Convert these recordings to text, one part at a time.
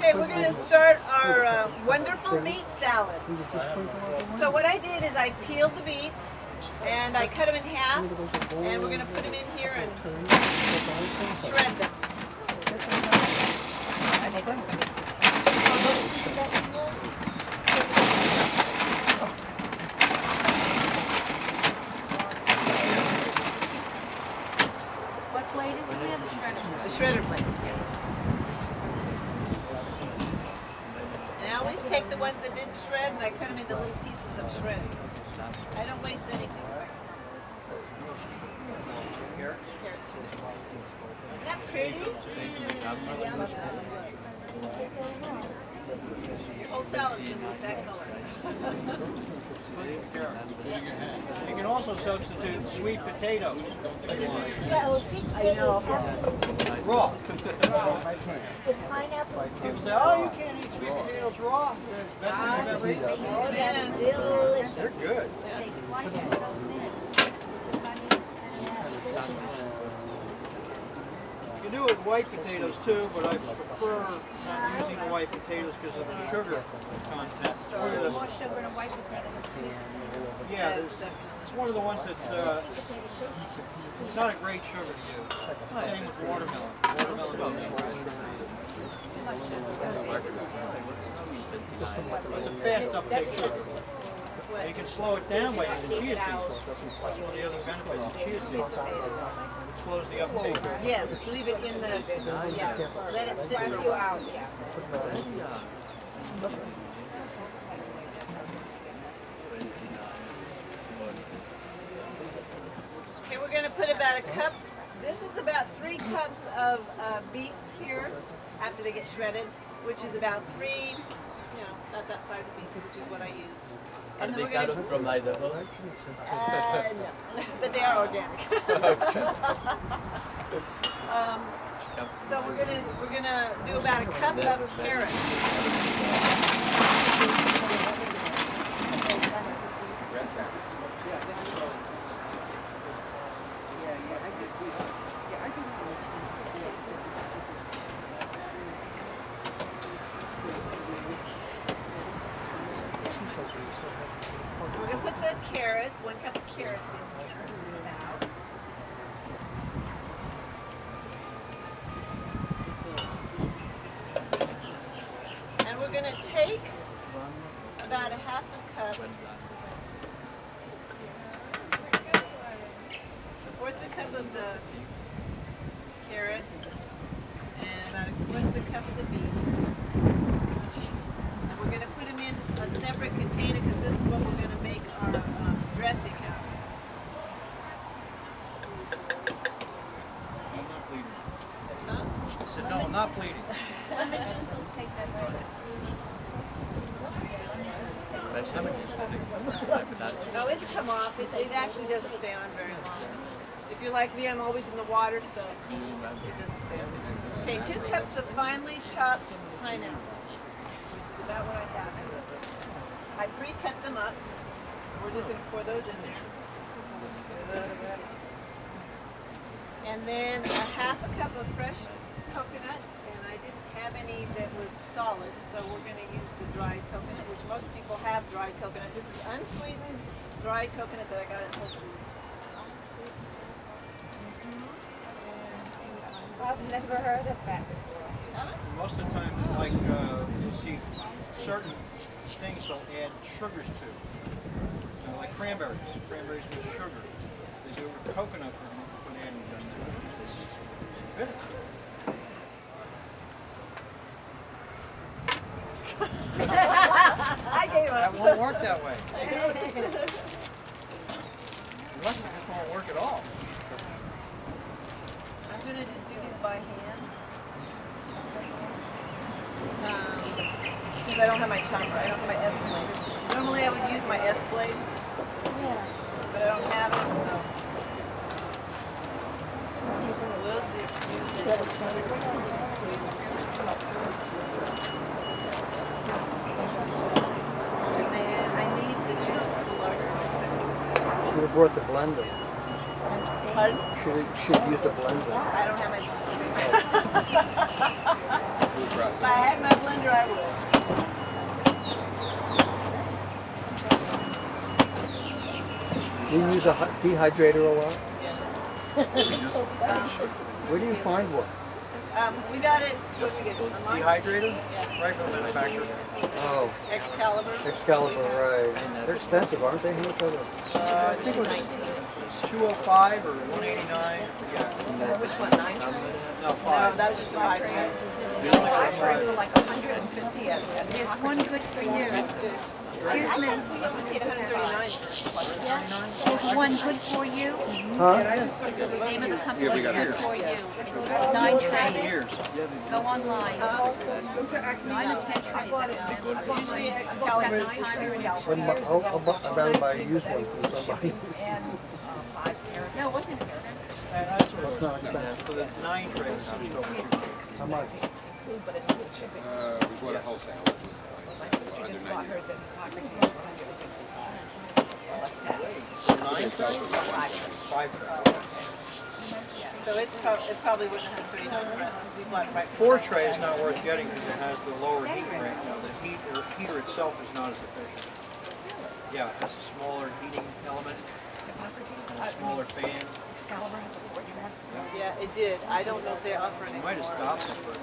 Okay, we're going to start our Wonderful Beet Salad. So what I did is I peeled the beets and I cut them in half, and we're going to put them in here and shred them. What blade is it? The shredder. The shredder blade, yes. And I always take the ones that didn't shred and I cut them into little pieces of shred. I don't waste anything. Carrots are next. Isn't that pretty? Your whole salad's going to look that color. You can also substitute sweet potatoes. I know. Raw. The pineapple. People say, oh, you can't eat sweet potatoes raw. That's best thing I've ever eaten. Oh, that's delicious. They're good. Takes 1 minute. You can do it with white potatoes too, but I prefer not using the white potatoes because of the sugar content. There's more sugar in a white potato. Yeah, it's one of the ones that's it's not a great sugar to use. Same with watermelon. Watermelon is it's a fast uptake sugar. You can slow it down by using chia seeds. That's one of the other benefits of chia seeds. It slows the uptake. Yes, leave it in the, let it sit for a few hours. Okay, we're going to put about a cup. This is about 3 cups of beets here after they get shredded, which is about 3, not that size of beets, which is what I use. And the carrots from Idaho? No, but they are organic. So we're gonna do about a cup of carrots. We're going to put the carrots, 1 cup of carrots in here. And we're going to take about a half a cup, 1/4 cup of the carrots, and about 1/4 cup of the beets. We're going to put them in a separate container because this is what we're going to make our dressing out of. I'm not bleeding. Huh? I said, no, I'm not bleeding. No, it'll come off. It actually doesn't stay on very long. If you're like me, I'm always in the water, so it doesn't stay on. Okay, 2 cups of finely chopped pineapple. Is that what I have? I pre-cut them up. We're just going to pour those in there. And then a half a cup of fresh coconut, and I didn't have any that was solid, so we're going to use the dried coconut, which most people have dried coconut. This is unsweetened dried coconut that I got at Whole Foods. I've never heard of that before. Most of the time, like you see certain things they'll add sugars to. Like cranberries. Cranberries with sugar. They do it with coconut for adding them. I gave up. That won't work that way. I know. Unless it just won't work at all. I'm going to just do these by hand. Because I don't have my chopper. I don't have my S blade. Normally I would use my S blade, but I don't have it, so we'll just use it. And then I need the juice blender. Should have brought the blender. Pardon? Should have used the blender. I don't have my blender. If I had my blender, blender, I would. Do you use a dehydrator a lot? Where do you find one? We got it, what did we get? Online? Dehydrator? Right from the manufacturer. Oh, Excalibur. Excalibur, right. They're expensive, aren't they? How much are they? I think it was 205 or 189. Yeah. Which one, 9? No, No, 5. that was just 5. For like 150 of them. There's one good for you. Excuse me. We paid 139. There's one good for you. Huh? The name of the company is good for you. It's 9 trays. Years. Go online. Go to Acme 9 or now. 10 trays. Usually Excalibur. I'd rather buy a used one from somebody. And 5 carrots. No, it wasn't expensive. And that's what It's not expensive. for the 9 trays, just over 2. How much? But it's good shipping. We bought a wholesale. My sister just bought hers at Poverty for 155. Plus tax. 9 trays? 5 trays. So it probably wasn't 139 for us because we bought it right. 4 tray is not worth getting because it has the lower heat rate. The heater itself is not as efficient. Yeah, it has a smaller heating element, Hippocrates, and a smaller fan. Excalibur has a 41. Yeah, it did. I don't know if they're offering You it might have anymore. stopped it, but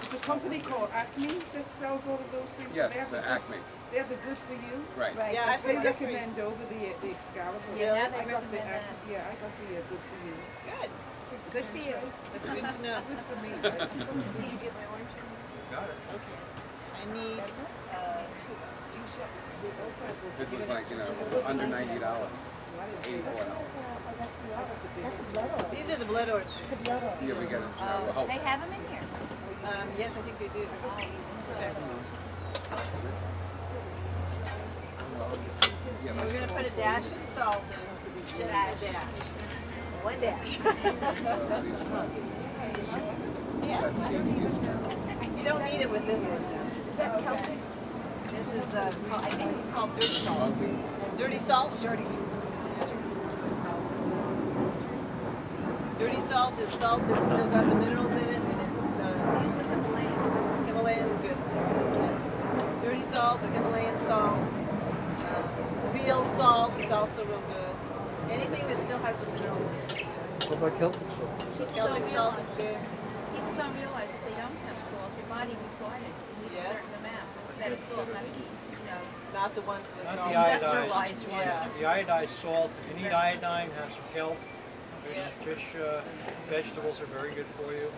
It's a company called Acme that sells all of those things. Yes, They have the Acme, They have the good for you. right. Yeah, I They think good for you. recommend over the Excalibur. Yeah, now they I got the recommend that. Acme. Yeah, I got the good for you. Good. Good for you. That's good to know. Good for me. Did you get my orange? got it. Okay. I need two. It was like, under $90, $84. These are the blood oranges. Yeah, we got it. We're They hoping. have them in here. Yes, I think they do. Yeah, We're gonna put a dash of salt in, just a dash. One dash. Yeah. You don't need it with this one. Is that Celtic? This is, I think it's called dirty salt. Dirty salt? Dirty salt. Dirty salt is salt that's still got the minerals in it, and it's, Use the Himalayas. Himalayan is good. Dirty salt or Himalayan salt. Real salt is also real good. Anything that still has the minerals in it. What about Celtic salt? Celtic salt is good. People don't realize if they don't have salt, your body requires it. You need a Yes. certain amount. Better salt, not the, Not the ones with Not all the iodized. industrialized one. Yeah. The iodized salt, if you need iodine, have some kelp. Fish vegetables are very good for you.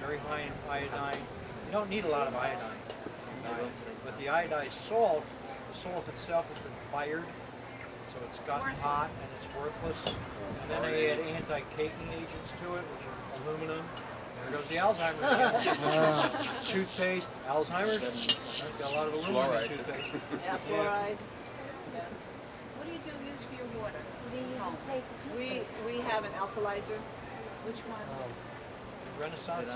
Very high in iodine. You don't need a lot of iodine. But the iodized salt, the salt itself has been fired, so it's gotten hot and it's worthless. And then they add anti-caking agents to it, which are aluminum. There goes the Alzheimer's again. Toothpaste, Alzheimer's, that's got a lot of aluminum in Fluoride. toothpaste. Yeah, fluoride. What do you use for your water? We have an alkalizer. Which one? Renaissance.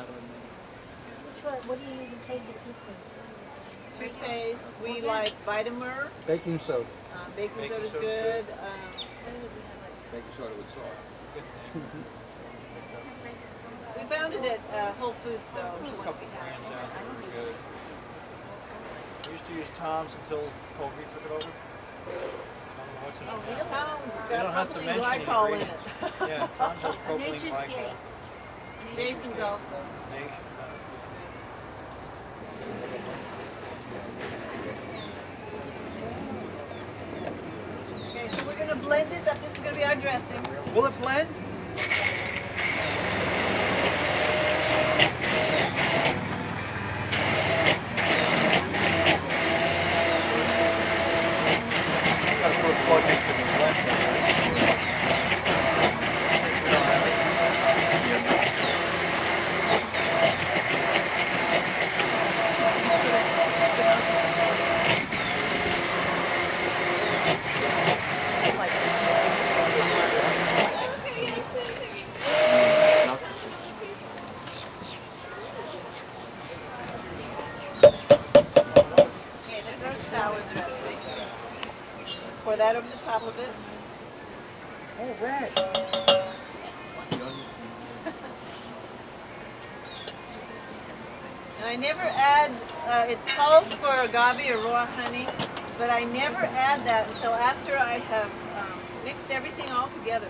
What do you use to take the toothpaste? Toothpaste. We like Vitamer. Baking soda. Baking soda is soda good. Baking soda with salt. We found it at Whole Foods though. There's a couple brands out there that are good. We used to use Tom's until Colby took it over. I don't know what's in it now. Tom's has You got don't have to propylene mention the glycol in ingredients. it. Yeah, Tom's has propylene Nature's glycol. Gate. Jason's also. Nation. Okay, so we're gonna blend this up. This is gonna be our dressing. Will it blend? Gotta put a plug into the blender. Okay, there's our salad dressing. Pour that over the top of it. Oh, red. And I I never add, it calls for agave or raw honey, but I never add that until after I have mixed everything all together.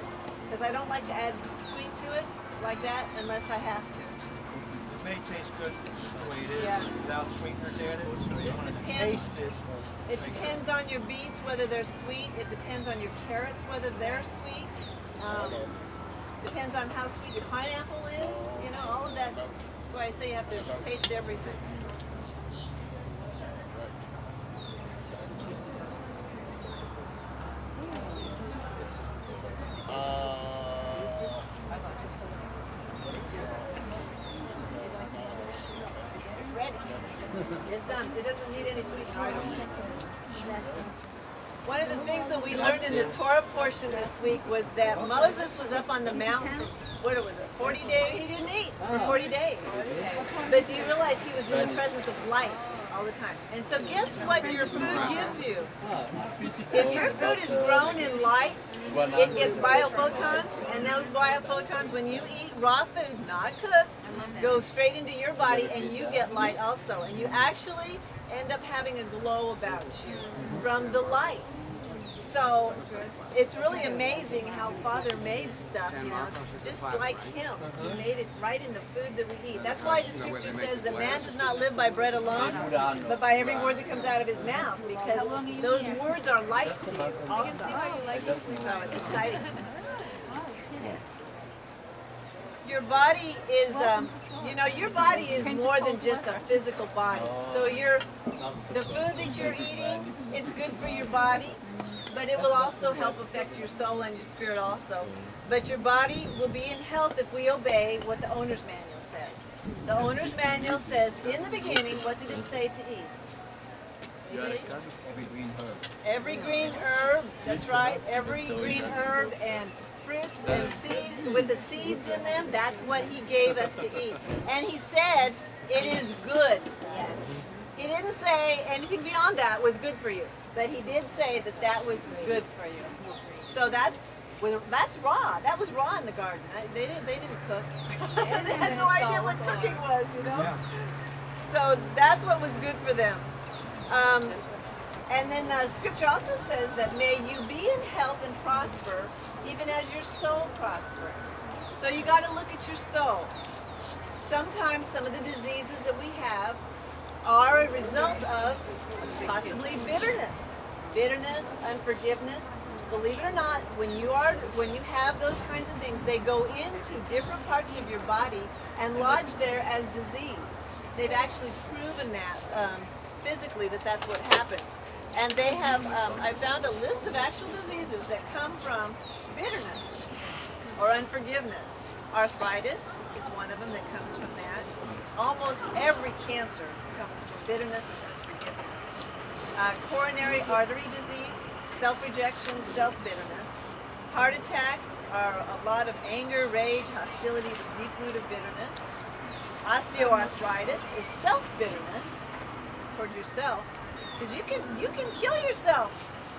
Because I don't like to add sweet to it like that unless I have to. It may taste good the way it is Yeah. without sweeteners added, so you Just want to depends. taste it. It depends on your beets whether they're sweet. It depends on your carrots whether they're sweet. Depends on how sweet your pineapple is. You know, all of that. That's why I say you have to taste everything. It's ready. It's done. It doesn't need any sweetener. One of the things that we learned in the Torah portion this week was that Moses was up on the mountain for, what was it, 40 days? He didn't eat for 40 days. But do you realize he was in the presence of light all the time? And so guess what your food gives you? If your food is grown in light, it gets biophotons, and those biophotons, when you eat raw food, not cooked, go straight into your body, and you get light also. And you actually end up having a glow about you from the light. So it's really amazing how Father made stuff, you know, just like Him. He made it right in the food that we eat. That's why the Scripture says that man does not live by bread alone, but by every word that comes out of his mouth, because those words are light to you also. So it's exciting. Your body is, you know, your body is more than just a physical body. So the food that you're eating, it's good for your body, but it will also help affect your soul and your spirit also. But your body will be in health if we obey what the owner's manual says. The owner's manual says, in the beginning, what did it say to eat? Every green herb. Every green herb, that's right, every green herb and fruits and seeds with the seeds in them, that's what He gave us to eat. And He said, it is good. He didn't say anything beyond that was good for you, but He did say that that was good for you. So that's raw. That was raw in the garden. They didn't cook. And they had no idea what cooking was, you know? Yeah. So that's what was good for them. And then Scripture also says that may you be in health and prosper, even as your soul prospers. So you got to look at your soul. Sometimes some of the diseases that we have are a result of possibly bitterness. Bitterness, unforgiveness. Believe it or not, when you have those kinds of things, they go into different parts of your body and lodge there as disease. They've actually proven that physically that that's what happens. And they have, I found a list of actual diseases that come from bitterness or unforgiveness. Arthritis is one of them that comes from that. Almost every cancer comes from bitterness and unforgiveness. Coronary artery disease, self-rejection, self-bitterness. Heart attacks are a lot of anger, rage, hostility, the deep root of bitterness. Osteoarthritis is self-bitterness toward yourself. Because you can kill yourself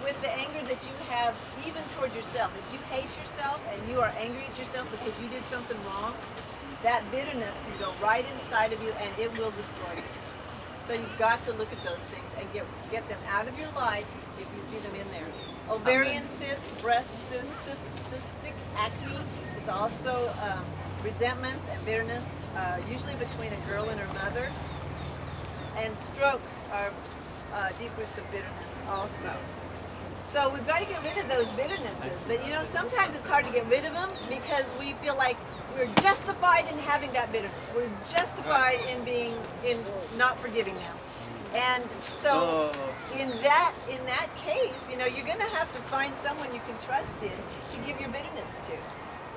with the anger that you have even toward yourself. If you hate yourself and you are angry at yourself because you did something wrong, that bitterness can go right inside of you and it will destroy you. So you've got to look at those things and get them out of your life if you see them in there. Ovarian cysts, breast cysts, cystic acne is also resentments and bitterness, usually between a girl and her mother. And strokes are deep roots of bitterness also. So we've got to get rid of those bitternesses. But you know, sometimes it's hard to get rid of them because we feel like we're justified in having that bitterness. We're justified in not forgiving them. And so in that case, you know, you're going to have to find someone you can trust in to give your bitterness to.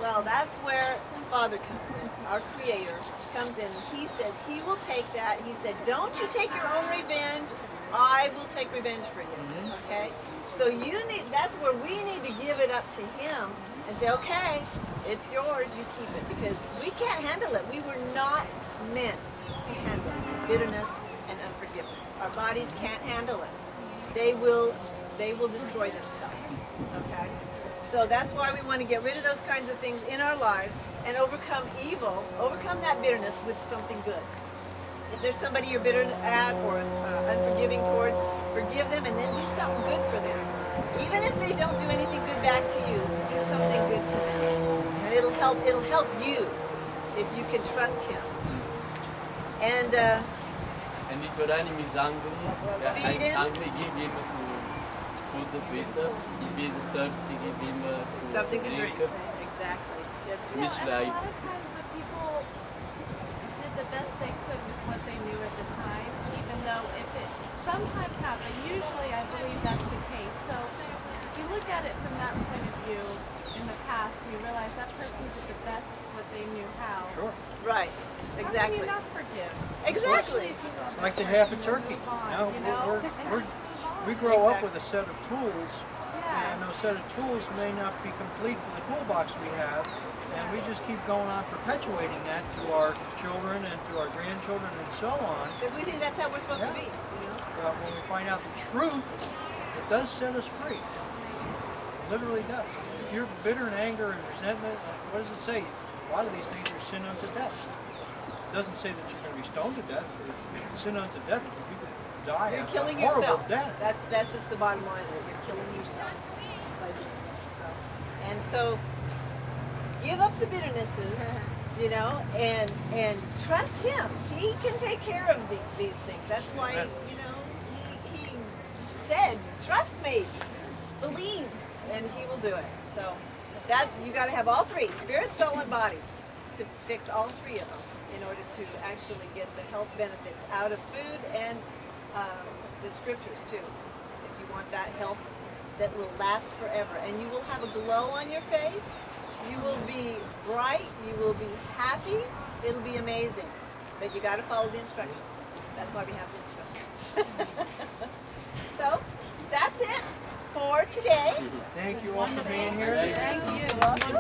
Well, that's where Father comes in, our Creator comes in. He says He will take that. He said, don't you take your own revenge. I will take revenge for you. Okay? So that's where we need to give it up to Him and say, okay, it's yours, you keep it. Because we can't handle it. We were not meant to handle bitterness and unforgiveness. Our bodies can't handle it. They will destroy themselves. Okay? So that's why we want to get rid of those kinds of things in our lives and overcome evil, overcome that bitterness with something good. If there's somebody you're bitter at or unforgiving toward, forgive them and then do something good for them. Even if they don't do anything good back to you, do something good to them. And it'll help you if you can trust him. And And if your enemy is angry, Feed him. angry, give him to food with. If he's thirsty, give him something to drink. drink. Exactly. Yes, You know, Christine. and a lot of times the people did the best they could with what they knew at the time, even though if it sometimes happened, usually I believe that's the case. So if you look at it from that point of view, in the past, you realize that person did the best what they knew how. Sure. Right. How can Exactly. you not forgive? Exactly. Especially if you love It's that like the person, half a you turkey. move on, Now, you know? we're, And we're, just move on. we grow up Exactly. with a set of tools, Yeah. and those set of tools may not be complete for the toolbox we have, and we just keep going on perpetuating that to our children and to our grandchildren and so on. Because we think that's how we're supposed to be. You know? When we find out the truth, it does set us free. It literally does. If you're bitter and anger and resentment, what does it say? A lot of these things are sin unto death. It doesn't say that you're going to be stoned to death. Sin unto death, you could die You're a killing horrible yourself. death. That's just the bottom line. That you're killing yourself. by doing it. So, and so, give up the bitternesses, you know, and trust him. He can take care of these things. That's why, you know, he said, trust me, believe, and he will do it. So that you got to have all three, spirit, soul, and body, to fix all three of them in order to actually get the health benefits out of food and the scriptures too. If you want that health that will last forever, and you will have a glow on your face, you will be bright, you will be happy, it'll be amazing. But you got to follow the instructions. That's why we have the instructions. So that's it for today. Thank you all for being here. Thank you. Welcome.